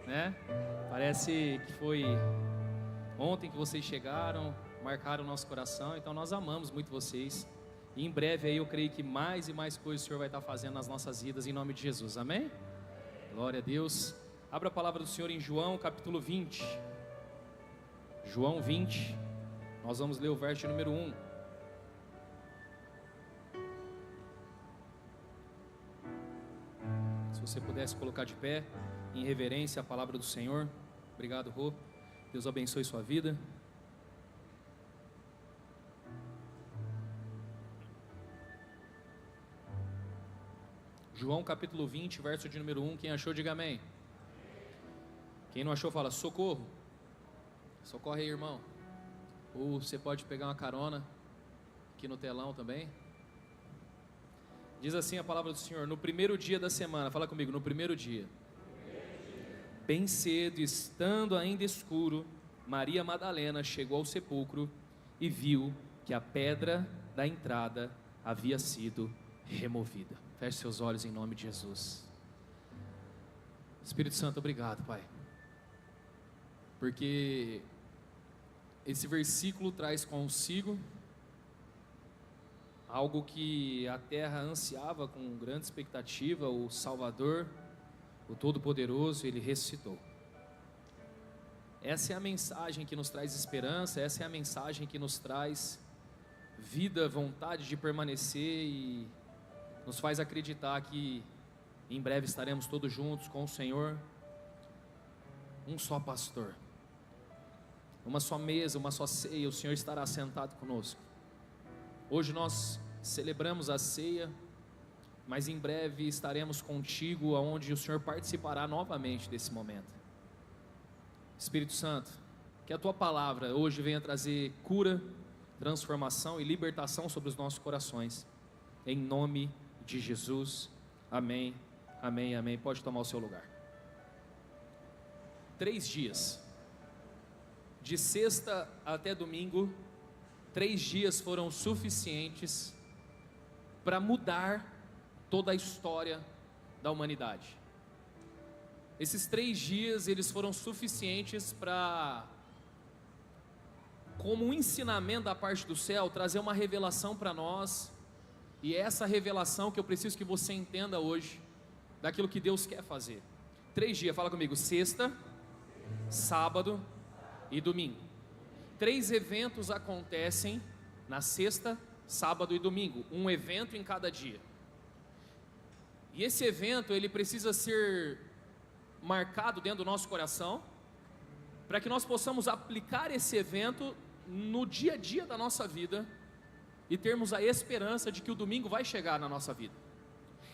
né? Parece que foi ontem que vocês chegaram, marcaram o nosso coração, então nós amamos muito vocês. E em breve aí eu creio que mais e mais coisas o Senhor vai estar fazendo nas nossas vidas, em nome de Jesus, amém? Glória a Deus. Abra a palavra do Senhor em João capítulo 20. João 20, nós vamos ler o verso número 1. Se você pudesse colocar de pé, em reverência à palavra do Senhor. Obrigado, Rô. Deus abençoe sua vida. João capítulo 20, verso de número 1. Quem achou, diga amém. Quem não achou, fala socorro. Socorre aí, irmão. Ou você pode pegar uma carona aqui no telão também. Diz assim a palavra do Senhor: no primeiro dia da semana, fala comigo, no primeiro dia, bem cedo, estando ainda escuro, Maria Madalena chegou ao sepulcro e viu que a pedra da entrada havia sido removida. Feche seus olhos em nome de Jesus. Espírito Santo, obrigado, Pai, porque esse versículo traz consigo algo que a terra ansiava com grande expectativa. O Salvador, o Todo-Poderoso, Ele ressuscitou. Essa é a mensagem que nos traz esperança, essa é a mensagem que nos traz vida, vontade de permanecer e nos faz acreditar que em breve estaremos todos juntos com o Senhor. Um só pastor, uma só mesa, uma só ceia, o Senhor estará sentado conosco. Hoje nós celebramos a ceia, mas em breve estaremos contigo, aonde o Senhor participará novamente desse momento. Espírito Santo, que a Tua palavra hoje venha trazer cura, transformação e libertação sobre os nossos corações, em nome de Jesus, amém, amém, amém. Pode tomar o seu lugar. 3 dias, de sexta até domingo, 3 dias foram suficientes para mudar toda a história da humanidade. Esses 3 dias, eles foram suficientes para, como um ensinamento da parte do céu, trazer uma revelação para nós. E é essa revelação que eu preciso que você entenda hoje, daquilo que Deus quer fazer. 3 dias, fala comigo, sexta, sábado e domingo. 3 eventos acontecem na sexta, sábado e domingo, um evento em cada dia. E esse evento, ele precisa ser marcado dentro do nosso coração, para que nós possamos aplicar esse evento no dia a dia da nossa vida e termos a esperança de que o domingo vai chegar na nossa vida.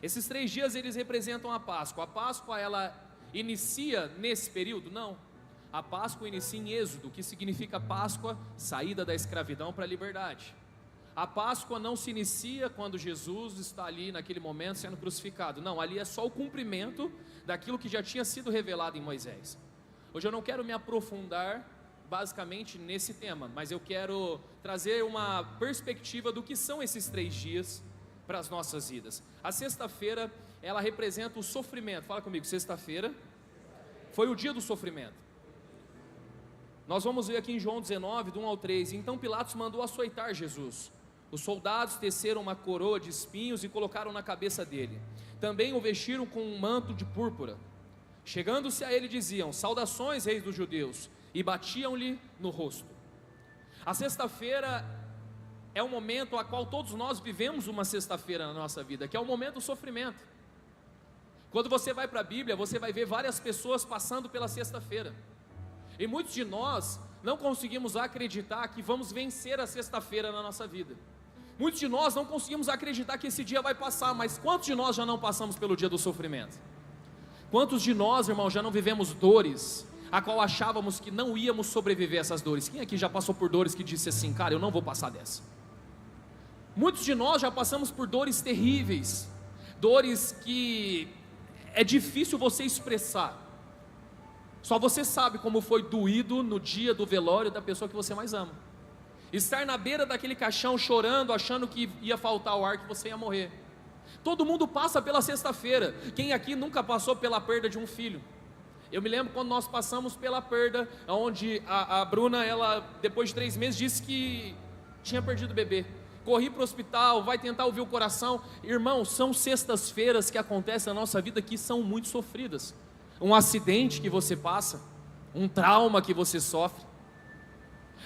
Esses 3 dias, eles representam a Páscoa. A Páscoa, ela inicia nesse período? Não. A Páscoa inicia em Êxodo, que significa Páscoa, saída da escravidão para a liberdade. A Páscoa não se inicia quando Jesus está ali naquele momento sendo crucificado. Não, ali é só o cumprimento daquilo que já tinha sido revelado em Moisés. Hoje eu não quero me aprofundar basicamente nesse tema, mas eu quero trazer uma perspectiva do que são esses 3 dias para as nossas vidas. A sexta-feira, ela representa o sofrimento. Fala comigo, sexta-feira foi o dia do sofrimento. Nós vamos ver aqui em João 19, do 1 ao 3. Então Pilatos mandou açoitar Jesus. Os soldados teceram uma coroa de espinhos e colocaram na cabeça dele. Também o vestiram com um manto de púrpura. Chegando-se a ele diziam: saudações, reis dos judeus, e batiam-lhe no rosto. A sexta-feira é o momento a qual todos nós vivemos uma sexta-feira na nossa vida, que é o momento do sofrimento. Quando você vai para a Bíblia, você vai ver várias pessoas passando pela sexta-feira. E muitos de nós não conseguimos acreditar que vamos vencer a sexta-feira na nossa vida. Muitos de nós não conseguimos acreditar que esse dia vai passar, mas quantos de nós já não passamos pelo dia do sofrimento? Quantos de nós, irmão, já não vivemos dores, a qual achávamos que não íamos sobreviver a essas dores? Quem aqui já passou por dores que disse assim, cara, eu não vou passar dessa? Muitos de nós já passamos por dores terríveis, dores que é difícil você expressar. Só você sabe como foi doído no dia do velório da pessoa que você mais ama. Estar na beira daquele caixão chorando, achando que ia faltar o ar, que você ia morrer. Todo mundo passa pela sexta-feira. Quem aqui nunca passou pela perda de um filho? Eu me lembro quando nós passamos pela perda, onde a Bruna, ela depois de 3 meses disse que tinha perdido o bebê. Corri para o hospital, vai tentar ouvir o coração. Irmão, são sextas-feiras que acontecem na nossa vida que são muito sofridas. Um acidente que você passa, um trauma que você sofre.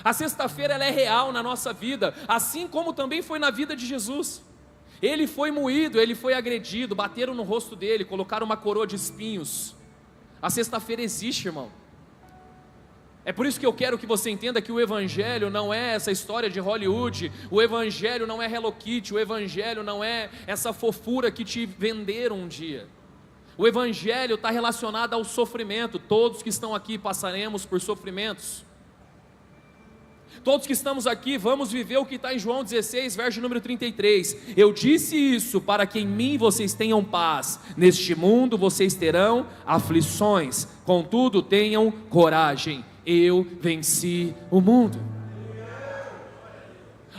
A sexta-feira ela é real na nossa vida, assim como também foi na vida de Jesus. Ele foi moído, ele foi agredido, bateram no rosto dele, colocaram uma coroa de espinhos. A sexta-feira existe, irmão. É por isso que eu quero que você entenda que o Evangelho não é essa história de Hollywood, o Evangelho não é Hello Kitty, o Evangelho não é essa fofura que te venderam um dia. O Evangelho está relacionado ao sofrimento. Todos que estão aqui passaremos por sofrimentos. Todos que estamos aqui vamos viver o que está em João 16, verso número 33. Eu disse isso para que em mim vocês tenham paz. Neste mundo vocês terão aflições, contudo tenham coragem. Eu venci o mundo.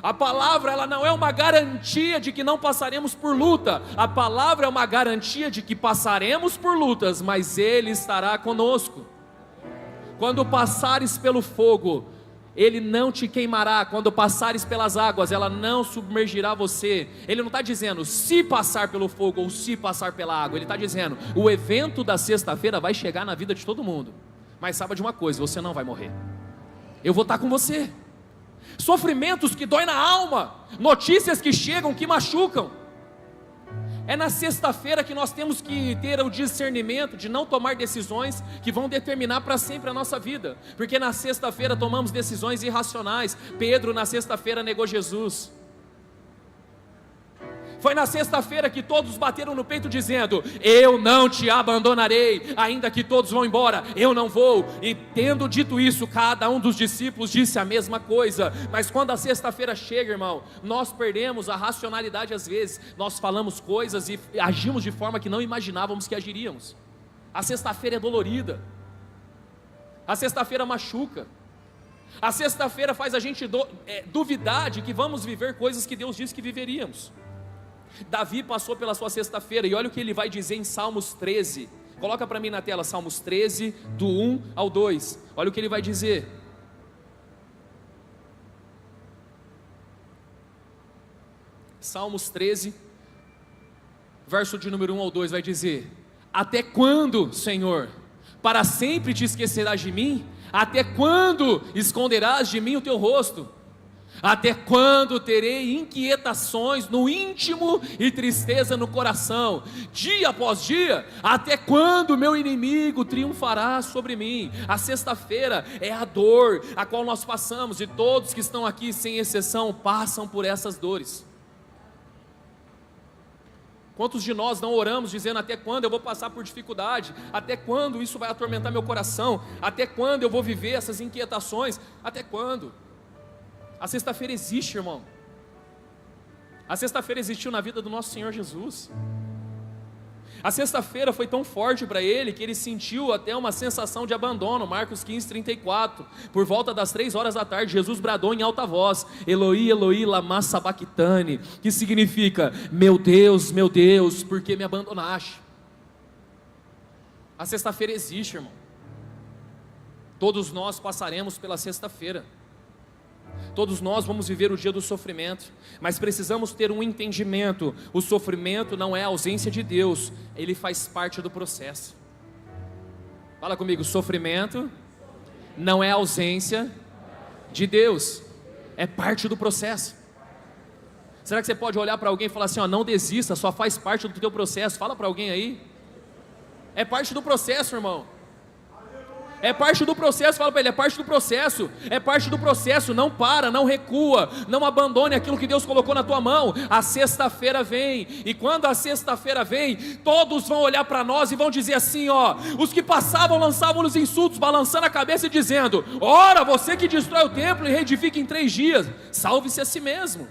A palavra ela não é uma garantia de que não passaremos por luta. A palavra é uma garantia de que passaremos por lutas, mas Ele estará conosco. Quando passares pelo fogo, Ele não te queimará. Quando passares pelas águas, ela não submergirá você. Ele não está dizendo se passar pelo fogo ou se passar pela água. Ele está dizendo, o evento da sexta-feira vai chegar na vida de todo mundo. Mas saiba de uma coisa, você não vai morrer. Eu vou estar com você. Sofrimentos que doem na alma, notícias que chegam, que machucam. É na sexta-feira que nós temos que ter o discernimento de não tomar decisões que vão determinar para sempre a nossa vida, porque na sexta-feira tomamos decisões irracionais. Pedro na sexta-feira negou Jesus. Foi na sexta-feira que todos bateram no peito dizendo, eu não te abandonarei, ainda que todos vão embora, eu não vou. E tendo dito isso, cada um dos discípulos disse a mesma coisa. Mas quando a sexta-feira chega, irmão, nós perdemos a racionalidade às vezes. Nós falamos coisas e agimos de forma que não imaginávamos que agiríamos. A sexta-feira é dolorida. A sexta-feira machuca. A sexta-feira faz a gente duvidar de que vamos viver coisas que Deus disse que viveríamos. Davi passou pela sua sexta-feira, e olha o que ele vai dizer em Salmos 13, coloca para mim na tela, Salmos 13, do 1 ao 2, olha o que ele vai dizer. Salmos 13, verso de número 1 ao 2 vai dizer, até quando, Senhor, para sempre te esquecerás de mim? Até quando esconderás de mim o teu rosto? Até quando terei inquietações no íntimo e tristeza no coração, dia após dia? Até quando meu inimigo triunfará sobre mim? A sexta-feira é a dor a qual nós passamos, e todos que estão aqui, sem exceção, passam por essas dores. Quantos de nós não oramos dizendo, até quando eu vou passar por dificuldade? Até quando isso vai atormentar meu coração? Até quando eu vou viver essas inquietações? Até quando? A sexta-feira existe, irmão. A sexta-feira existiu na vida do nosso Senhor Jesus. A sexta-feira foi tão forte para ele que ele sentiu até uma sensação de abandono. Marcos 15, 34. Por volta das 3 horas da tarde, Jesus bradou em alta voz, Eloi, Eloi, lama sabachthani, que significa, meu Deus, por que me abandonaste? A sexta-feira existe, irmão. Todos nós passaremos pela sexta-feira. Todos nós vamos viver o dia do sofrimento, mas precisamos ter um entendimento. O sofrimento não é a ausência de Deus, ele faz parte do processo. Fala comigo, sofrimento não é a ausência de Deus, é parte do processo. Será que você pode olhar para alguém e falar assim, ó, não desista, só faz parte do teu processo? Fala para alguém aí. É parte do processo, irmão. É parte do processo, fala para ele, é parte do processo, é parte do processo, não para, não recua, não abandone aquilo que Deus colocou na tua mão. A sexta-feira vem, e quando a sexta-feira vem, todos vão olhar para nós e vão dizer assim, ó, os que passavam lançavam os insultos, balançando a cabeça e dizendo, ora, você que destrói o templo e reedifica em 3 dias, salve-se a si mesmo.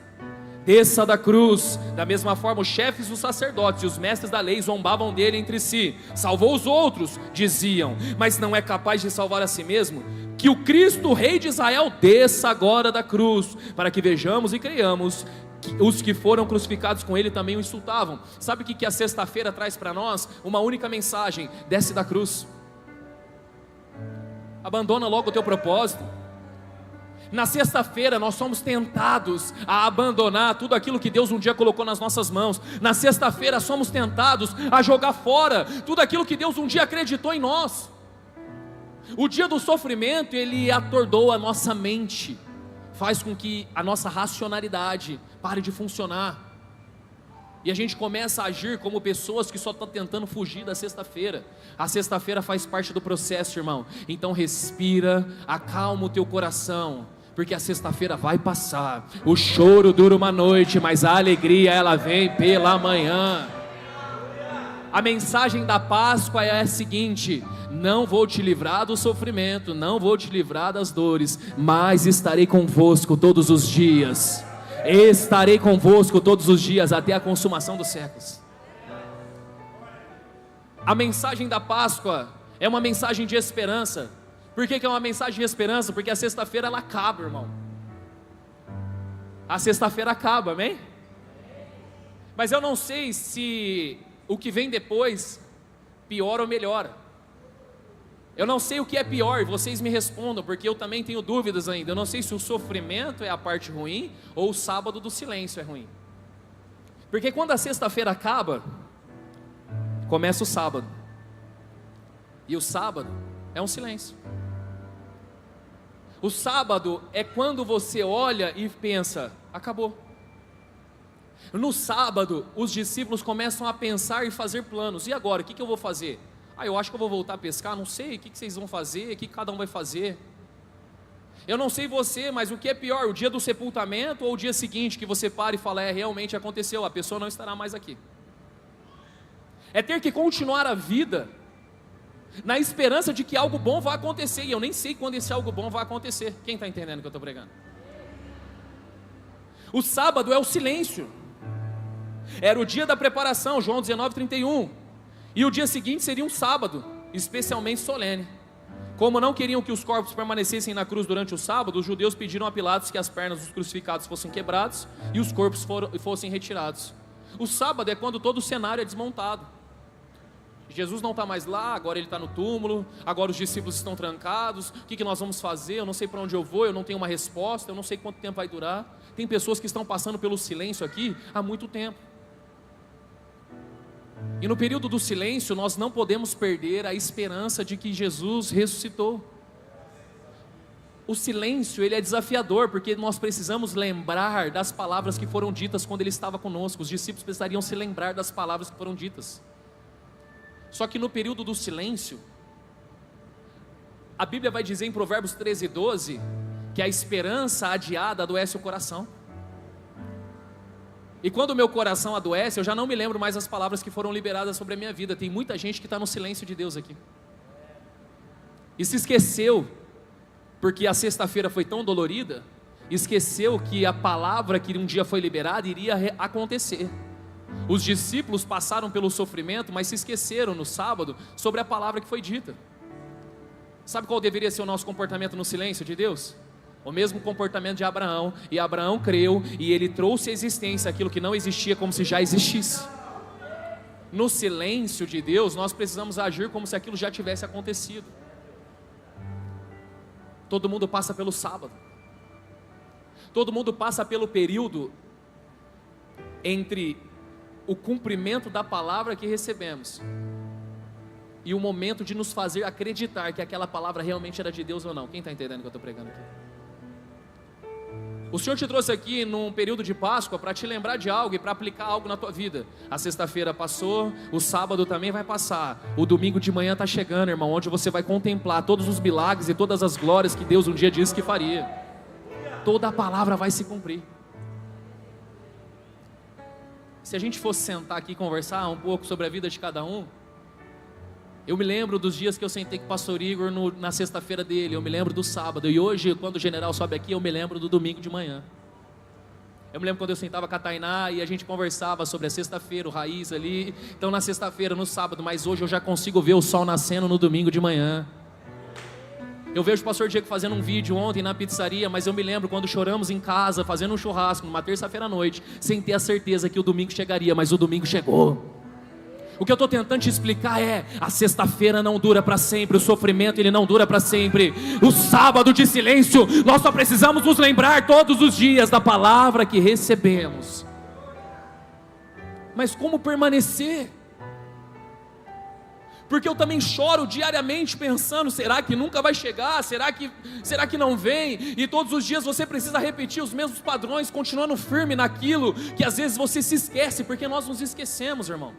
Desça da cruz. Da mesma forma, os chefes dos sacerdotes e os mestres da lei zombavam dele entre si. Salvou os outros, diziam, mas não é capaz de salvar a si mesmo? Que o Cristo, o Rei de Israel, desça agora da cruz, para que vejamos e creiamos que os que foram crucificados com ele também o insultavam. Sabe o que a sexta-feira traz para nós? Uma única mensagem: desce da cruz. Abandona logo o teu propósito. Na sexta-feira nós somos tentados a abandonar tudo aquilo que Deus um dia colocou nas nossas mãos. Na sexta-feira somos tentados a jogar fora tudo aquilo que Deus um dia acreditou em nós. O dia do sofrimento, ele atordoa a nossa mente, faz com que a nossa racionalidade pare de funcionar, e a gente começa a agir como pessoas que só estão tentando fugir da sexta-feira. A sexta-feira faz parte do processo, irmão. Então respira, acalma o teu coração, porque a sexta-feira vai passar. O choro dura uma noite, mas a alegria ela vem pela manhã. A mensagem da Páscoa é a seguinte: não vou te livrar do sofrimento, não vou te livrar das dores, mas estarei convosco todos os dias. Estarei convosco todos os dias até a consumação dos séculos. A mensagem da Páscoa é uma mensagem de esperança. Por que é uma mensagem de esperança? Porque a sexta-feira ela acaba, irmão. A sexta-feira acaba, amém? Mas eu não sei se o que vem depois piora ou melhora. Eu não sei o que é pior, vocês me respondam, porque eu também tenho dúvidas ainda. Eu não sei se o sofrimento é a parte ruim ou o sábado do silêncio é ruim. Porque quando a sexta-feira acaba, começa o sábado. E o sábado é um silêncio. O sábado é quando você olha e pensa: acabou. No sábado, os discípulos começam a pensar e fazer planos. E agora, o que eu vou fazer? Eu acho que eu vou voltar a pescar, não sei, o que vocês vão fazer, o que cada um vai fazer. Eu não sei você, mas o que é pior, o dia do sepultamento ou o dia seguinte que você para e fala: realmente aconteceu, a pessoa não estará mais aqui. É ter que continuar a vida na esperança de que algo bom vai acontecer, e eu nem sei quando esse algo bom vai acontecer. Quem está entendendo o que eu estou pregando? O sábado é o silêncio. Era o dia da preparação, João 19:31. E o dia seguinte seria um sábado, especialmente solene. Como não queriam que os corpos permanecessem na cruz durante o sábado, os judeus pediram a Pilatos que as pernas dos crucificados fossem quebradas e os corpos fossem retirados. O sábado é quando todo o cenário é desmontado. Jesus não está mais lá, agora ele está no túmulo, agora os discípulos estão trancados. O que nós vamos fazer? Eu não sei para onde eu vou, eu não tenho uma resposta, eu não sei quanto tempo vai durar. Tem pessoas que estão passando pelo silêncio aqui há muito tempo. E no período do silêncio nós não podemos perder a esperança de que Jesus ressuscitou. O silêncio ele é desafiador, porque nós precisamos lembrar das palavras que foram ditas quando ele estava conosco. Os discípulos precisariam se lembrar das palavras que foram ditas. Só que no período do silêncio, a Bíblia vai dizer em Provérbios 13:12 que a esperança adiada adoece o coração. E quando o meu coração adoece, eu já não me lembro mais das palavras que foram liberadas sobre a minha vida. Tem muita gente que está no silêncio de Deus aqui. E se esqueceu, porque a sexta-feira foi tão dolorida, esqueceu que a palavra que um dia foi liberada iria acontecer. Os discípulos passaram pelo sofrimento, mas se esqueceram no sábado sobre a palavra que foi dita. Sabe qual deveria ser o nosso comportamento no silêncio de Deus? O mesmo comportamento de Abraão, e Abraão creu, e ele trouxe à existência aquilo que não existia como se já existisse. No silêncio de Deus, nós precisamos agir como se aquilo já tivesse acontecido. Todo mundo passa pelo sábado, todo mundo passa pelo período entre o cumprimento da palavra que recebemos e o momento de nos fazer acreditar que aquela palavra realmente era de Deus ou não. Quem está entendendo o que eu estou pregando aqui? O Senhor te trouxe aqui num período de Páscoa para te lembrar de algo e para aplicar algo na tua vida. A sexta-feira passou, o sábado também vai passar, o domingo de manhã está chegando, irmão, onde você vai contemplar todos os milagres e todas as glórias que Deus um dia disse que faria. Toda a palavra vai se cumprir. Se a gente fosse sentar aqui e conversar um pouco sobre a vida de cada um, eu me lembro dos dias que eu sentei com o pastor Igor na sexta-feira dele, eu me lembro do sábado, e hoje quando o general sobe aqui eu me lembro do domingo de manhã. Eu me lembro quando eu sentava com a Tainá e a gente conversava sobre a sexta-feira, o Raiz ali, então na sexta-feira, no sábado, mas hoje eu já consigo ver o sol nascendo no domingo de manhã. Eu vejo o pastor Diego fazendo um vídeo ontem na pizzaria, mas eu me lembro quando choramos em casa, fazendo um churrasco, numa terça-feira à noite, sem ter a certeza que o domingo chegaria, mas o domingo chegou. O que eu estou tentando te explicar é: a sexta-feira não dura para sempre, o sofrimento ele não dura para sempre, o sábado de silêncio, nós só precisamos nos lembrar todos os dias da palavra que recebemos. Mas como permanecer? Porque eu também choro diariamente pensando: será que nunca vai chegar? Será que não vem? E todos os dias você precisa repetir os mesmos padrões, continuando firme naquilo que às vezes você se esquece, porque nós nos esquecemos, irmão.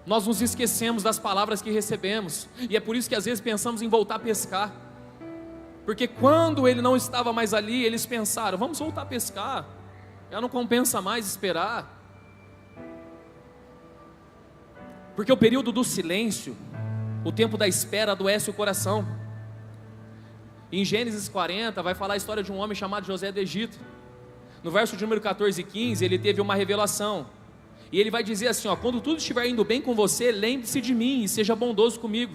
Nós nos esquecemos das palavras que recebemos, e é por isso que às vezes pensamos em voltar a pescar, porque quando ele não estava mais ali, eles pensaram: vamos voltar a pescar, já não compensa mais esperar. Porque o período do silêncio, o tempo da espera, adoece o coração. Em Gênesis 40 vai falar a história de um homem chamado José do Egito. No verso de número 14 e 15 ele teve uma revelação, e ele vai dizer assim: quando tudo estiver indo bem com você, lembre-se de mim e seja bondoso comigo.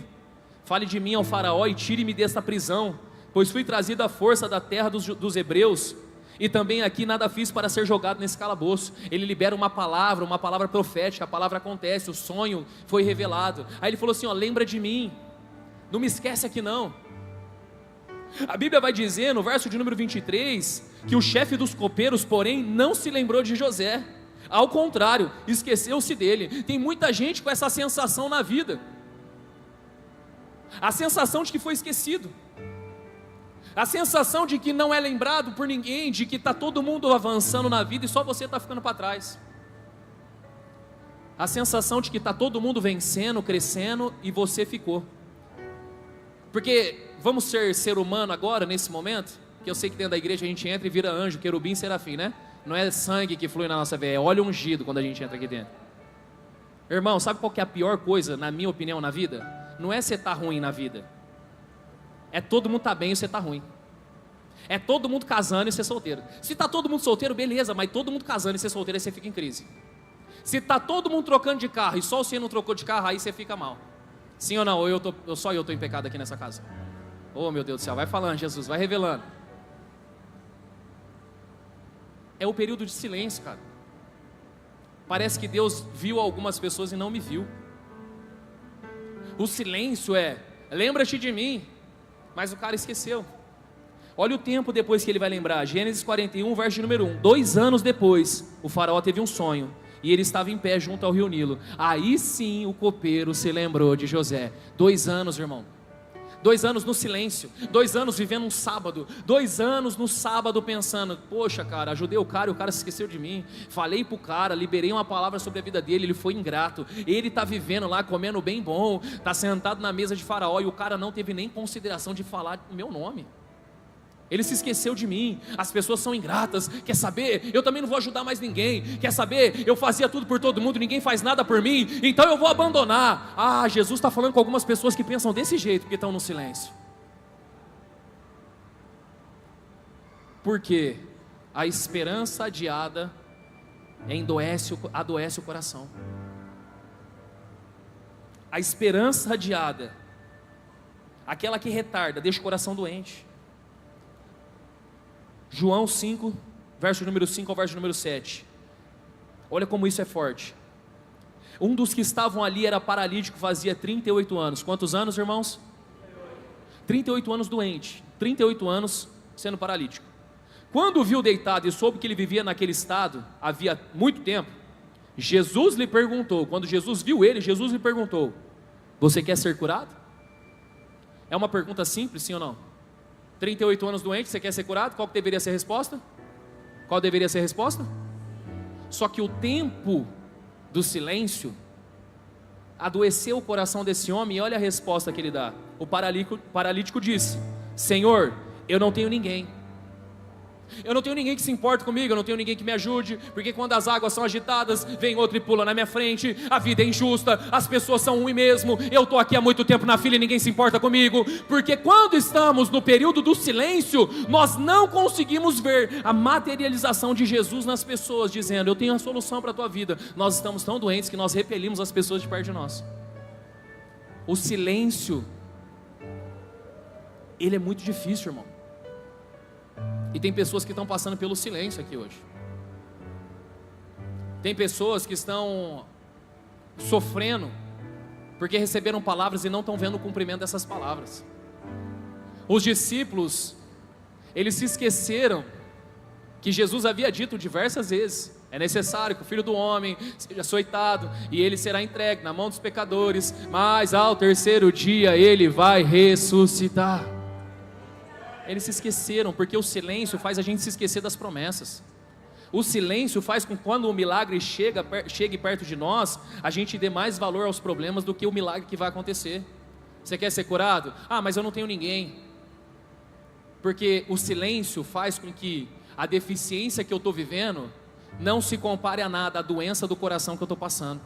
Fale de mim ao faraó e tire-me desta prisão, pois fui trazido à força da terra dos hebreus, e também aqui nada fiz para ser jogado nesse calabouço. Ele libera uma palavra profética, a palavra acontece, o sonho foi revelado. Aí ele falou assim: lembra de mim, não me esquece aqui não. A Bíblia vai dizer no verso de número 23, que o chefe dos copeiros, porém, não se lembrou de José. Ao contrário, esqueceu-se dele. Tem muita gente com essa sensação na vida, a sensação de que foi esquecido, a sensação de que não é lembrado por ninguém, de que está todo mundo avançando na vida e só você está ficando para trás, a sensação de que está todo mundo vencendo, crescendo e você ficou. Porque vamos ser humano agora, nesse momento, que eu sei que dentro da igreja a gente entra e vira anjo, querubim, serafim, né? Não é sangue que flui na nossa veia, é óleo ungido quando a gente entra aqui dentro. Irmão, sabe qual que é a pior coisa, na minha opinião, na vida? Não é você estar ruim na vida, é todo mundo estar bem e você estar ruim. É todo mundo casando e você solteiro. Se está todo mundo solteiro, beleza, mas todo mundo casando e você solteiro, aí você fica em crise. Se está todo mundo trocando de carro e só você não trocou de carro, aí você fica mal. Sim ou não? Ou só eu estou em pecado aqui nessa casa? Oh meu Deus do céu, vai falando, Jesus, vai revelando. É o período de silêncio, cara. Parece que Deus viu algumas pessoas e não me viu. O silêncio é: lembra-te de mim. Mas o cara esqueceu. Olha o tempo depois que ele vai lembrar. Gênesis 41, verso número 1. 2 anos depois, o faraó teve um sonho, e ele estava em pé junto ao rio Nilo. Aí sim o copeiro se lembrou de José. 2 anos, irmão. 2 anos no silêncio, 2 anos vivendo um sábado, 2 anos no sábado pensando: poxa cara, ajudei o cara e o cara se esqueceu de mim, falei pro cara, liberei uma palavra sobre a vida dele, ele foi ingrato, ele está vivendo lá, comendo bem bom, está sentado na mesa de faraó e o cara não teve nem consideração de falar o meu nome. Ele se esqueceu de mim. As pessoas são ingratas. Quer saber? Eu também não vou ajudar mais ninguém. Quer saber? Eu fazia tudo por todo mundo, ninguém faz nada por mim, então eu vou abandonar. Ah, Jesus está falando com algumas pessoas que pensam desse jeito, porque estão no silêncio. Porque a esperança adiada adoece o coração. A esperança adiada, aquela que retarda, deixa o coração doente. João 5, verso número 5 ao verso número 7. Olha como isso é forte. Um dos que estavam ali era paralítico, fazia 38 anos. Quantos anos, irmãos? 38 anos doente, 38 anos sendo paralítico. Quando o viu deitado e soube que ele vivia naquele estado havia muito tempo, Jesus lhe perguntou. Quando Jesus viu ele, Jesus lhe perguntou: você quer ser curado? É uma pergunta simples, sim ou não? 38 anos doente, você quer ser curado? Qual que deveria ser a resposta? Qual deveria ser a resposta? Só que o tempo do silêncio adoeceu o coração desse homem, e olha a resposta que ele dá. O paralítico disse: Senhor, eu não tenho ninguém. Eu não tenho ninguém que se importe comigo, eu não tenho ninguém que me ajude, porque quando as águas são agitadas, vem outro e pula na minha frente, a vida é injusta, as pessoas são ruins mesmo, eu estou aqui há muito tempo na fila e ninguém se importa comigo, porque quando estamos no período do silêncio, nós não conseguimos ver a materialização de Jesus nas pessoas, dizendo: eu tenho a solução para a tua vida. Nós estamos tão doentes que nós repelimos as pessoas de perto de nós. O silêncio, ele é muito difícil, irmão. E tem pessoas que estão passando pelo silêncio aqui hoje. Tem pessoas que estão sofrendo, porque receberam palavras e não estão vendo o cumprimento dessas palavras. Os discípulos, eles se esqueceram que Jesus havia dito diversas vezes: é necessário que o Filho do Homem seja açoitado e ele será entregue na mão dos pecadores, mas ao terceiro dia ele vai ressuscitar. Eles se esqueceram, porque o silêncio faz a gente se esquecer das promessas. O silêncio faz com que quando o milagre chegue perto de nós, a gente dê mais valor aos problemas do que o milagre que vai acontecer. Você quer ser curado? Ah, mas eu não tenho ninguém. Porque o silêncio faz com que a deficiência que eu estou vivendo não se compare a nada, a doença do coração que eu estou passando.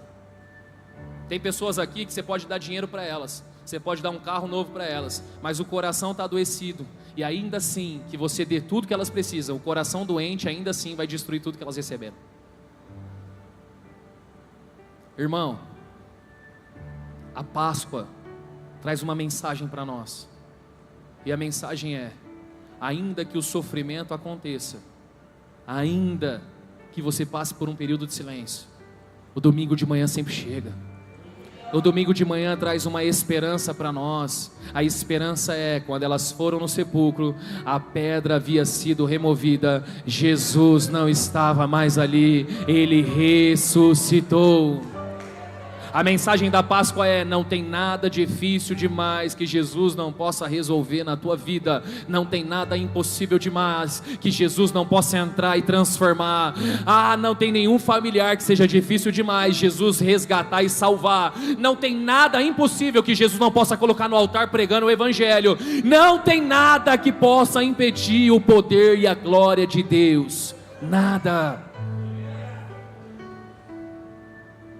Tem pessoas aqui que você pode dar dinheiro para elas, você pode dar um carro novo para elas, mas o coração está adoecido, e ainda assim que você dê tudo que elas precisam, o coração doente ainda assim vai destruir tudo que elas receberam. Irmão, a Páscoa traz uma mensagem para nós, e a mensagem é: ainda que o sofrimento aconteça, ainda que você passe por um período de silêncio, o domingo de manhã sempre chega. O domingo de manhã traz uma esperança para nós. A esperança é: quando elas foram no sepulcro, a pedra havia sido removida, Jesus não estava mais ali, ele ressuscitou. A mensagem da Páscoa é: não tem nada difícil demais que Jesus não possa resolver na tua vida. Não tem nada impossível demais que Jesus não possa entrar e transformar. Ah, não tem nenhum familiar que seja difícil demais Jesus resgatar e salvar. Não tem nada impossível que Jesus não possa colocar no altar pregando o Evangelho. Não tem nada que possa impedir o poder e a glória de Deus. Nada.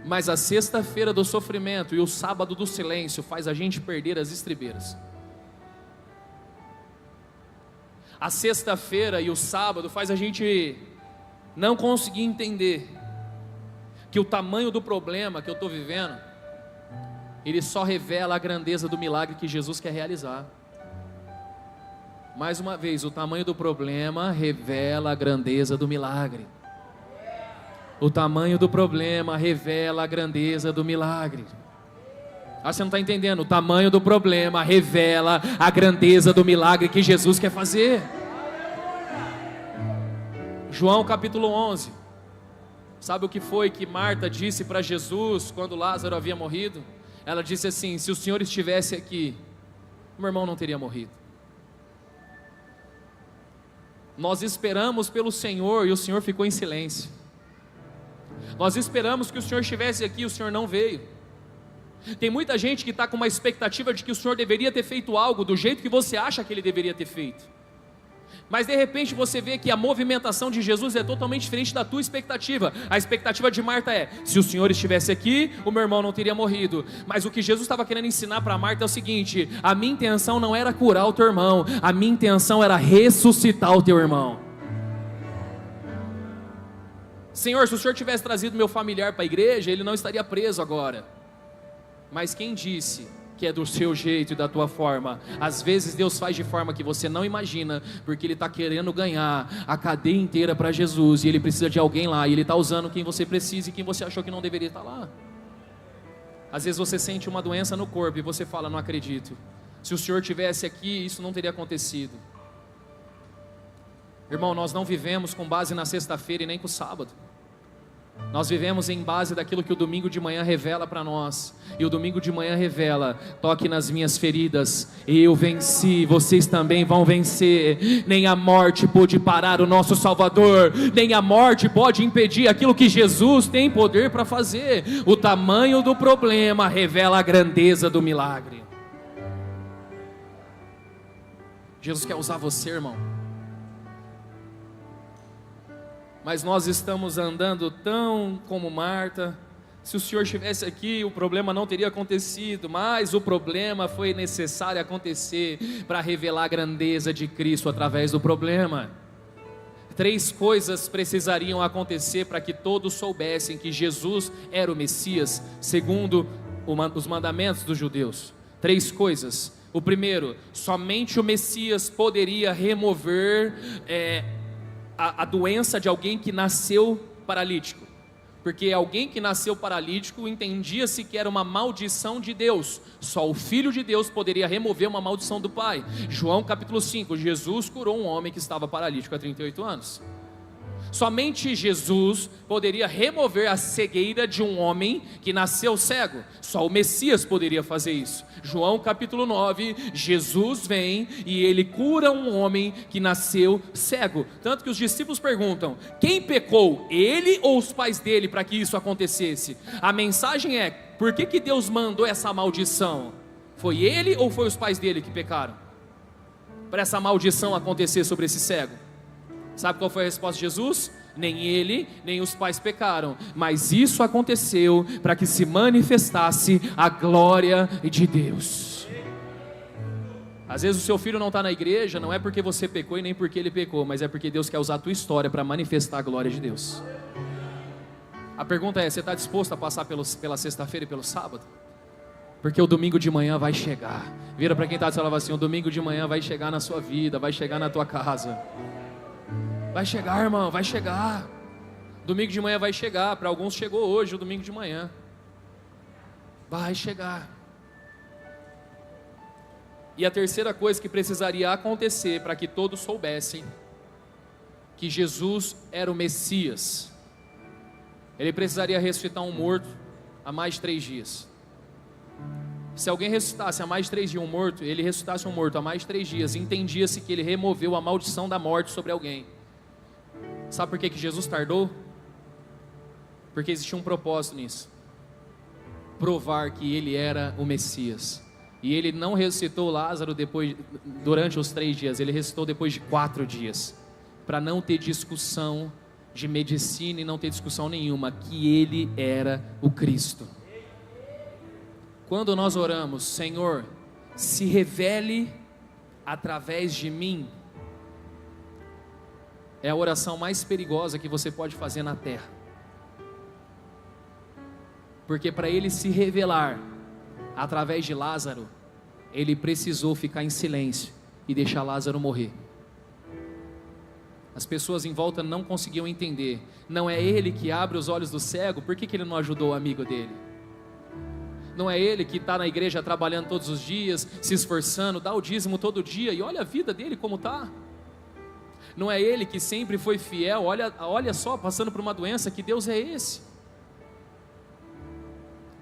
Mas a sexta-feira do sofrimento e o sábado do silêncio faz a gente perder as estribeiras. A sexta-feira e o sábado faz a gente não conseguir entender que o tamanho do problema que eu estou vivendo, ele só revela a grandeza do milagre que Jesus quer realizar. Mais uma vez, o tamanho do problema revela a grandeza do milagre. O tamanho do problema revela a grandeza do milagre. Ah, você não está entendendo? O tamanho do problema revela a grandeza do milagre que Jesus quer fazer. João capítulo 11. Sabe o que foi que Marta disse para Jesus quando Lázaro havia morrido? Ela disse assim: se o Senhor estivesse aqui, meu irmão não teria morrido. Nós esperamos pelo Senhor e o Senhor ficou em silêncio. Nós esperamos que o Senhor estivesse aqui e o Senhor não veio. Tem muita gente que está com uma expectativa de que o Senhor deveria ter feito algo do jeito que você acha que Ele deveria ter feito. Mas de repente você vê que a movimentação de Jesus é totalmente diferente da tua expectativa. A expectativa de Marta é: se o Senhor estivesse aqui, o meu irmão não teria morrido. Mas o que Jesus estava querendo ensinar para Marta é o seguinte: a minha intenção não era curar o teu irmão, a minha intenção era ressuscitar o teu irmão. Senhor, se o Senhor tivesse trazido meu familiar para a igreja, ele não estaria preso agora. Mas quem disse que é do seu jeito e da tua forma? Às vezes Deus faz de forma que você não imagina, porque Ele está querendo ganhar a cadeia inteira para Jesus, e Ele precisa de alguém lá, e Ele está usando quem você precisa e quem você achou que não deveria estar lá. Às vezes você sente uma doença no corpo e você fala: não acredito, se o Senhor tivesse aqui, isso não teria acontecido. Irmão, nós não vivemos com base na sexta-feira e nem com o sábado. Nós vivemos em base daquilo que o domingo de manhã revela para nós. E o domingo de manhã revela: toque nas minhas feridas, eu venci, vocês também vão vencer. Nem a morte pôde parar o nosso Salvador, nem a morte pode impedir aquilo que Jesus tem poder para fazer. O tamanho do problema revela a grandeza do milagre. Jesus quer usar você, irmão. Mas nós estamos andando tão como Marta. Se o Senhor estivesse aqui, o problema não teria acontecido, mas o problema foi necessário acontecer para revelar a grandeza de Cristo através do problema. 3 coisas precisariam acontecer para que todos soubessem que Jesus era o Messias, segundo os mandamentos dos judeus. 3 coisas. O primeiro: somente o Messias poderia remover a doença de alguém que nasceu paralítico. Porque alguém que nasceu paralítico entendia-se que era uma maldição de Deus. Só o Filho de Deus poderia remover uma maldição do Pai. João capítulo 5, Jesus curou um homem que estava paralítico há 38 anos. Somente Jesus poderia remover a cegueira de um homem que nasceu cego. Só o Messias poderia fazer isso. João capítulo 9, Jesus vem e ele cura um homem que nasceu cego. Tanto que os discípulos perguntam: quem pecou, ele ou os pais dele, para que isso acontecesse? A mensagem é: por que Deus mandou essa maldição? Foi ele ou foi os pais dele que pecaram? Para essa maldição acontecer sobre esse cego. Sabe qual foi a resposta de Jesus? Nem ele, nem os pais pecaram, mas isso aconteceu para que se manifestasse a glória de Deus. Às vezes o seu filho não está na igreja, não é porque você pecou e nem porque ele pecou, mas é porque Deus quer usar a tua história para manifestar a glória de Deus. A pergunta é: você está disposto a passar pela sexta-feira e pelo sábado? Porque o domingo de manhã vai chegar. Vira para quem está do seu lado assim: o domingo de manhã vai chegar na sua vida, vai chegar na tua casa. Vai chegar, irmão, vai chegar. Domingo de manhã vai chegar. Para alguns chegou hoje, o domingo de manhã. Vai chegar. E a terceira coisa que precisaria acontecer para que todos soubessem que Jesus era o Messias: ele precisaria ressuscitar um morto há mais de 3 dias. Se alguém ressuscitasse há mais de 3 dias um morto, ele ressuscitasse um morto há mais de 3 dias, entendia-se que ele removeu a maldição da morte sobre alguém. Sabe por que Jesus tardou? Porque existia um propósito nisso: provar que ele era o Messias. E ele não ressuscitou Lázaro durante os 3 dias, ele ressuscitou depois de 4 dias, para não ter discussão de medicina e não ter discussão nenhuma, que ele era o Cristo. Quando nós oramos: Senhor, se revele através de mim, é a oração mais perigosa que você pode fazer na terra. Porque para ele se revelar através de Lázaro, ele precisou ficar em silêncio e deixar Lázaro morrer. As pessoas em volta não conseguiam entender. Não é ele que abre os olhos do cego, por que ele não ajudou o amigo dele? Não é ele que está na igreja trabalhando todos os dias, se esforçando, dá o dízimo todo dia e olha a vida dele como está? Não é ele que sempre foi fiel? Olha só, passando por uma doença, que Deus é esse?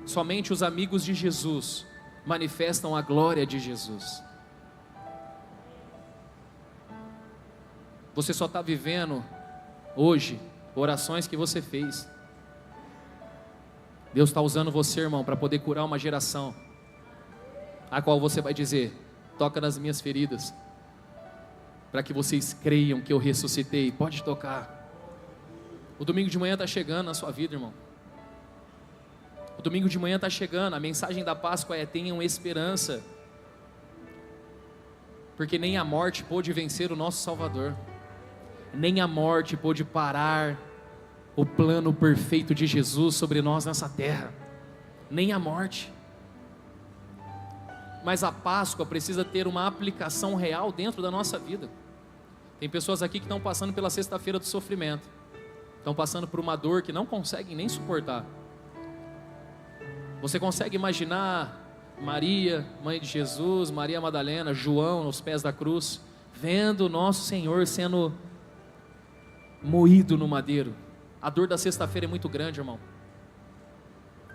Somente os amigos de Jesus manifestam a glória de Jesus. Você só está vivendo hoje orações que você fez. Deus está usando você, irmão, para poder curar uma geração, a qual você vai dizer: toca nas minhas feridas, para que vocês creiam que eu ressuscitei. Pode tocar. O domingo de manhã está chegando na sua vida, irmão. O domingo de manhã está chegando. A mensagem da Páscoa é: tenham esperança, porque nem a morte pôde vencer o nosso Salvador, nem a morte pôde parar o plano perfeito de Jesus sobre nós nessa terra, nem a morte. Mas a Páscoa precisa ter uma aplicação real dentro da nossa vida. Tem pessoas aqui que estão passando pela sexta-feira do sofrimento, estão passando por uma dor que não conseguem nem suportar. Você consegue imaginar Maria, mãe de Jesus, Maria Madalena, João nos pés da cruz, vendo o nosso Senhor sendo moído no madeiro? A dor da sexta-feira é muito grande, irmão.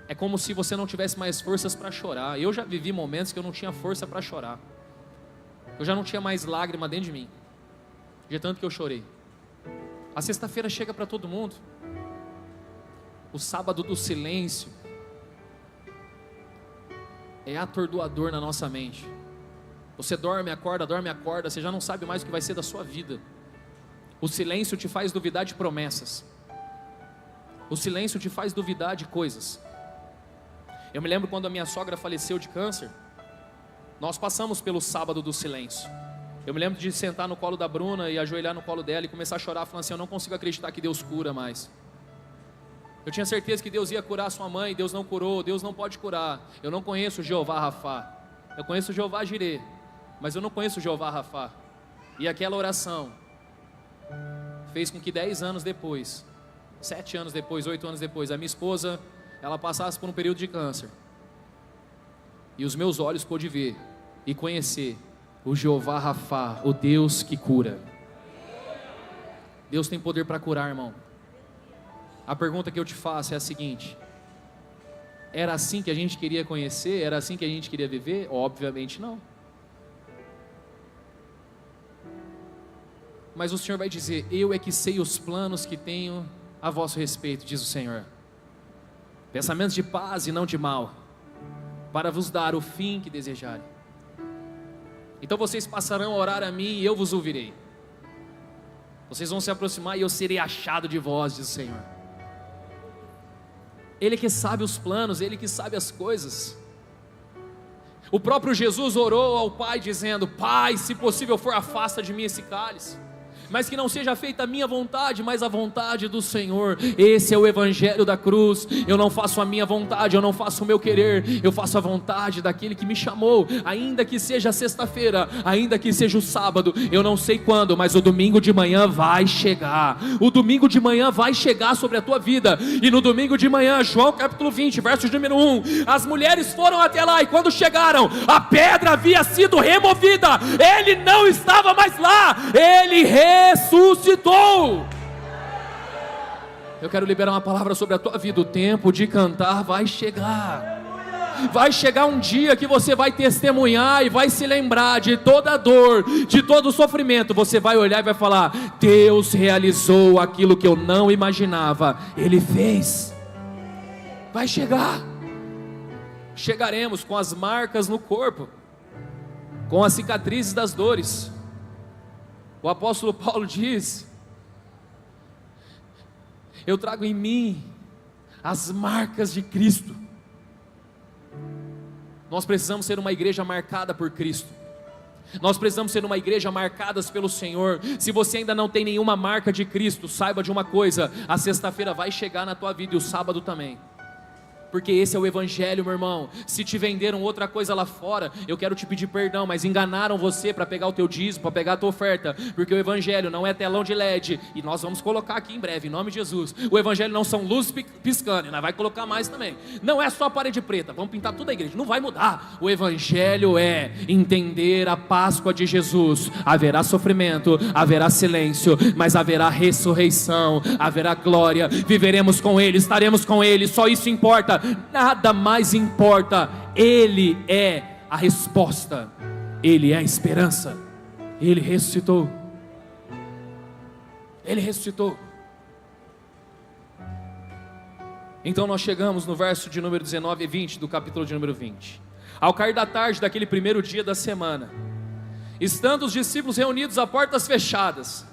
É como se você não tivesse mais forças para chorar. Eu já vivi momentos que eu não tinha força para chorar. Eu já não tinha mais lágrima dentro de mim, de tanto que eu chorei. A sexta-feira chega para todo mundo. O sábado do silêncio é atordoador na nossa mente. Você dorme, acorda, você já não sabe mais o que vai ser da sua vida. O silêncio te faz duvidar de promessas. O silêncio te faz duvidar de coisas. Eu me lembro quando a minha sogra faleceu de câncer, nós passamos pelo sábado do silêncio. Eu me lembro de sentar no colo da Bruna e ajoelhar no colo dela e começar a chorar, falando assim: eu não consigo acreditar que Deus cura mais. Eu tinha certeza que Deus ia curar sua mãe, Deus não curou, Deus não pode curar. Eu não conheço o Jeová Rafá, eu conheço o Jeová Jirê, mas eu não conheço o Jeová Rafá. E aquela oração fez com que 10 anos depois 7 anos depois, 8 anos depois, a minha esposa, ela passasse por um período de câncer. E os meus olhos pôde ver e conhecer o Jeová Rafá, o Deus que cura. Deus tem poder para curar, irmão. A pergunta que eu te faço é a seguinte: era assim que a gente queria conhecer? Era assim que a gente queria viver? Obviamente não. Mas o Senhor vai dizer: eu é que sei os planos que tenho a vosso respeito, diz o Senhor, pensamentos de paz e não de mal, para vos dar o fim que desejarem. Então vocês passarão a orar a mim e eu vos ouvirei. Vocês vão se aproximar e eu serei achado de vós, diz o Senhor. Ele que sabe os planos, Ele que sabe as coisas. O próprio Jesus orou ao Pai dizendo: Pai, se possível for, afasta de mim esse cálice, mas que não seja feita a minha vontade, mas a vontade do Senhor. Esse é o evangelho da cruz. Eu não faço a minha vontade, eu não faço o meu querer, eu faço a vontade daquele que me chamou. Ainda que seja sexta-feira, ainda que seja o sábado, eu não sei quando, mas o domingo de manhã vai chegar. O domingo de manhã vai chegar sobre a tua vida. E no domingo de manhã, João capítulo 20, verso número 1, as mulheres foram até lá, e quando chegaram, a pedra havia sido removida. Ele não estava mais lá, ele ressuscitou. Eu quero liberar uma palavra sobre a tua vida. O tempo de cantar vai chegar. Vai chegar um dia que você vai testemunhar e vai se lembrar de toda a dor, de todo o sofrimento. Você vai olhar e vai falar: Deus realizou aquilo que eu não imaginava, Ele fez. Vai chegar. Chegaremos com as marcas no corpo, com as cicatrizes das dores. O apóstolo Paulo diz: eu trago em mim as marcas de Cristo. Nós precisamos ser uma igreja marcada por Cristo. Nós precisamos ser uma igreja marcadas pelo Senhor. Se você ainda não tem nenhuma marca de Cristo, saiba de uma coisa: a sexta-feira vai chegar na tua vida e o sábado também. Porque esse é o evangelho, meu irmão. Se te venderam outra coisa lá fora, eu quero te pedir perdão, mas enganaram você para pegar o teu dízimo, para pegar a tua oferta. Porque o evangelho não é telão de LED, e nós vamos colocar aqui em breve, em nome de Jesus. O evangelho não são luzes piscando, e nós vai colocar mais também. Não é só a parede preta, vamos pintar toda a igreja, não vai mudar. O evangelho é entender a Páscoa de Jesus. Haverá sofrimento, haverá silêncio, mas haverá ressurreição, haverá glória. Viveremos com Ele, estaremos com Ele, só isso importa. Nada mais importa. Ele é a resposta, Ele é a esperança. Ele ressuscitou. Ele ressuscitou. Então nós chegamos no verso de número 19 e 20 do capítulo de número 20. Ao cair da tarde daquele primeiro dia da semana, estando os discípulos reunidos a portas fechadas,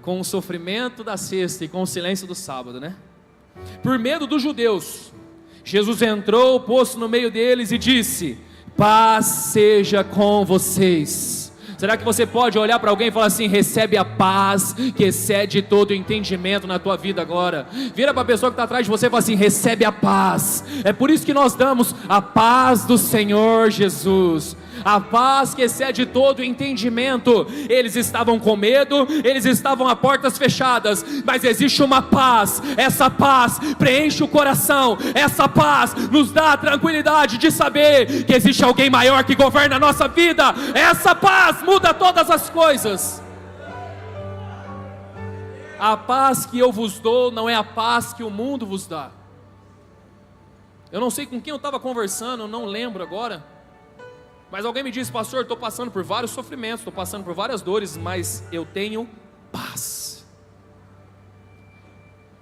com o sofrimento da sexta e com o silêncio do sábado, né? Por medo dos judeus, Jesus entrou, pôs-se no meio deles e disse: paz seja com vocês. Será que você pode olhar para alguém e falar assim: recebe a paz que excede todo o entendimento na tua vida agora? Vira para a pessoa que está atrás de você e fala assim: recebe a paz. É por isso que nós damos a paz do Senhor Jesus. A paz que excede todo o entendimento. Eles estavam com medo, eles estavam a portas fechadas, mas existe uma paz. Essa paz preenche o coração. Essa paz nos dá a tranquilidade de saber que existe alguém maior que governa a nossa vida. Essa paz muda todas as coisas. A paz que eu vos dou não é a paz que o mundo vos dá. Eu não sei com quem eu estava conversando, eu não lembro agora, mas alguém me disse: pastor, estou passando por vários sofrimentos, estou passando por várias dores, mas eu tenho paz.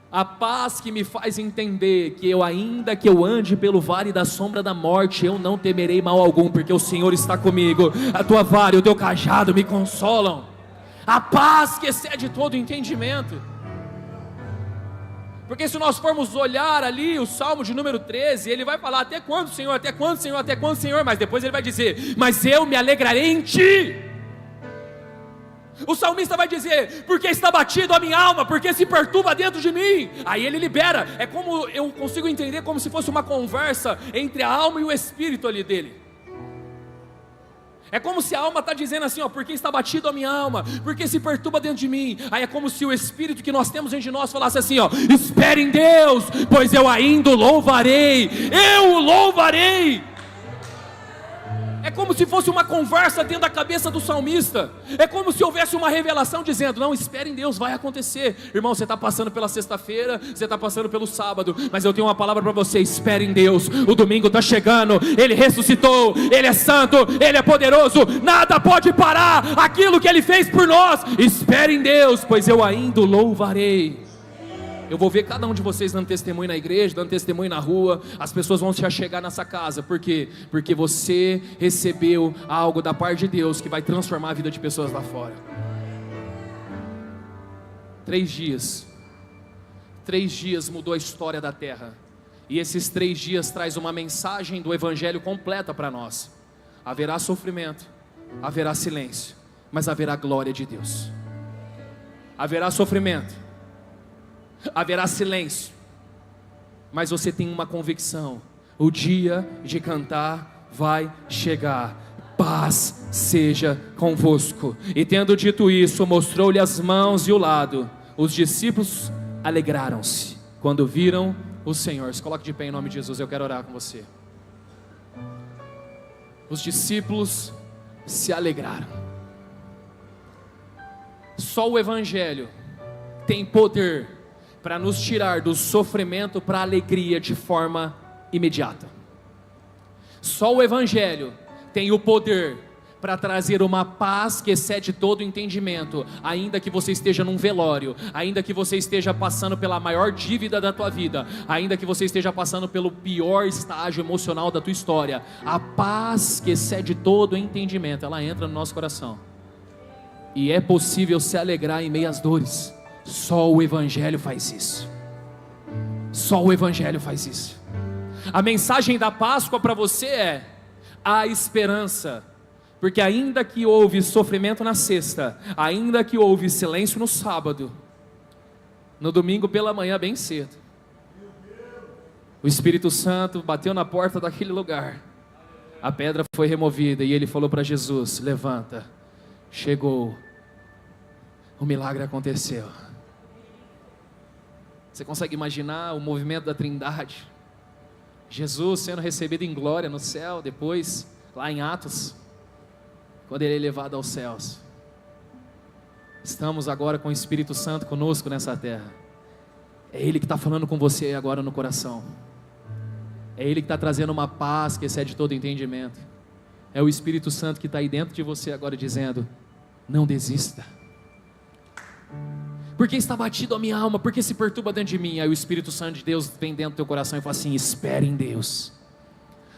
A paz que me faz entender que ainda que eu ande pelo vale da sombra da morte, eu não temerei mal algum, porque o Senhor está comigo. A tua vara e o teu cajado me consolam. A paz que excede todo entendimento. Porque se nós formos olhar ali o Salmo de número 13, ele vai falar: até quando, Senhor, até quando, Senhor, até quando, Senhor? Mas depois ele vai dizer: mas eu me alegrarei em Ti. O salmista vai dizer: porque está batido a minha alma, porque se perturba dentro de mim. Aí ele libera. É como eu consigo entender, como se fosse uma conversa entre a alma e o espírito ali dele. É como se a alma está dizendo assim, ó, porque está batido a minha alma, porque se perturba dentro de mim. Aí é como se o Espírito que nós temos dentro de nós falasse assim, ó, espere em Deus, pois eu ainda o louvarei, eu o louvarei. É como se fosse uma conversa dentro da cabeça do salmista. É como se houvesse uma revelação dizendo, não, espere em Deus, vai acontecer. Irmão, você está passando pela sexta-feira, você está passando pelo sábado, mas eu tenho uma palavra para você, espere em Deus. O domingo está chegando, Ele ressuscitou, Ele é santo, Ele é poderoso, nada pode parar aquilo que Ele fez por nós. Espere em Deus, pois eu ainda o louvarei. Eu vou ver cada um de vocês dando testemunho na igreja, dando testemunho na rua. As pessoas vão se chegar nessa casa. Por quê? Porque você recebeu algo da parte de Deus que vai transformar a vida de pessoas lá fora. 3 dias. 3 dias mudou a história da terra. E esses 3 dias traz uma mensagem do Evangelho completa para nós. Haverá sofrimento, haverá silêncio, mas haverá glória de Deus. Haverá sofrimento, haverá silêncio, mas você tem uma convicção: o dia de cantar vai chegar. Paz seja convosco. E tendo dito isso, mostrou-lhe as mãos e o lado. Os discípulos alegraram-se quando viram o Senhor. Se coloque de pé em nome de Jesus, eu quero orar com você. Os discípulos se alegraram. Só o Evangelho tem poder para nos tirar do sofrimento para a alegria de forma imediata. Só o Evangelho tem o poder para trazer uma paz que excede todo entendimento, ainda que você esteja num velório, ainda que você esteja passando pela maior dívida da tua vida, ainda que você esteja passando pelo pior estágio emocional da tua história, a paz que excede todo entendimento, ela entra no nosso coração, e é possível se alegrar em meio às dores. Só o Evangelho faz isso. Só o Evangelho faz isso. A mensagem da Páscoa para você é: há esperança. Porque ainda que houve sofrimento na sexta, ainda que houve silêncio no sábado, no domingo pela manhã bem cedo, o Espírito Santo bateu na porta daquele lugar, a pedra foi removida e ele falou para Jesus: levanta, chegou, o milagre aconteceu. Você consegue imaginar o movimento da Trindade? Jesus sendo recebido em glória no céu, depois, lá em Atos, quando ele é levado aos céus. Estamos agora com o Espírito Santo conosco nessa terra. É Ele que está falando com você agora no coração. É Ele que está trazendo uma paz que excede todo entendimento. É o Espírito Santo que está aí dentro de você agora dizendo: não desista. Porque está batido a minha alma, porque se perturba dentro de mim. Aí o Espírito Santo de Deus vem dentro do teu coração e fala assim: espere em Deus,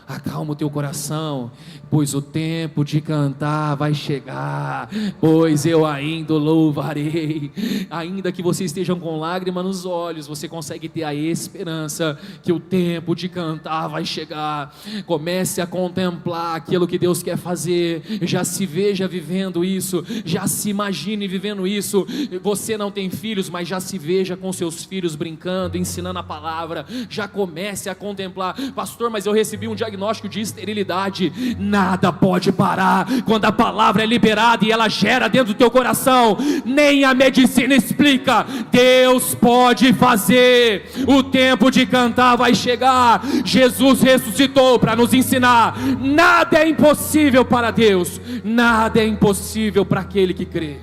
acalma o teu coração, pois o tempo de cantar vai chegar, pois eu ainda louvarei. Ainda que vocês estejam com lágrima nos olhos, você consegue ter a esperança que o tempo de cantar vai chegar. Comece a contemplar aquilo que Deus quer fazer, já se veja vivendo isso, já se imagine vivendo isso. Você não tem filhos, mas já se veja com seus filhos brincando, ensinando a palavra. Já comece a contemplar: pastor, mas eu recebi um diagnóstico de esterilidade. Nada pode parar quando a palavra é liberada e ela gera dentro do teu coração. Nem a medicina explica. Deus pode fazer. O tempo de cantar vai chegar. Jesus ressuscitou para nos ensinar: nada é impossível para Deus, nada é impossível para aquele que crê.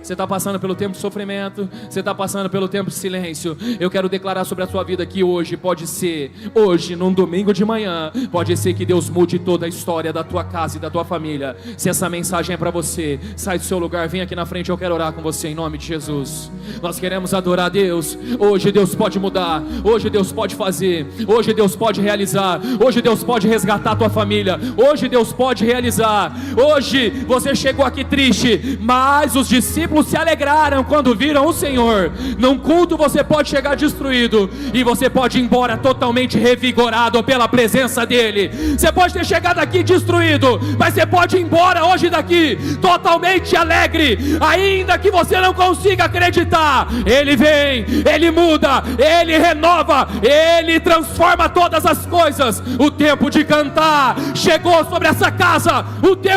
Você está passando pelo tempo de sofrimento, você está passando pelo tempo de silêncio. Eu quero declarar sobre a sua vida que hoje pode ser, hoje num domingo de manhã, pode ser que Deus mude toda a história da tua casa e da tua família. Se essa mensagem é para você, sai do seu lugar, vem aqui na frente, eu quero orar com você em nome de Jesus. Nós queremos adorar a Deus. Hoje Deus pode mudar, hoje Deus pode fazer, hoje Deus pode realizar, hoje Deus pode resgatar a tua família, hoje Deus pode realizar. Hoje você chegou aqui triste, mas os discípulos discípulos se alegraram quando viram o Senhor. Num culto você pode chegar destruído e você pode ir embora totalmente revigorado pela presença dele. Você pode ter chegado aqui destruído, mas você pode ir embora hoje daqui totalmente alegre, ainda que você não consiga acreditar. Ele vem, ele muda, ele renova, ele transforma todas as coisas. O tempo de cantar chegou sobre essa casa, o tempo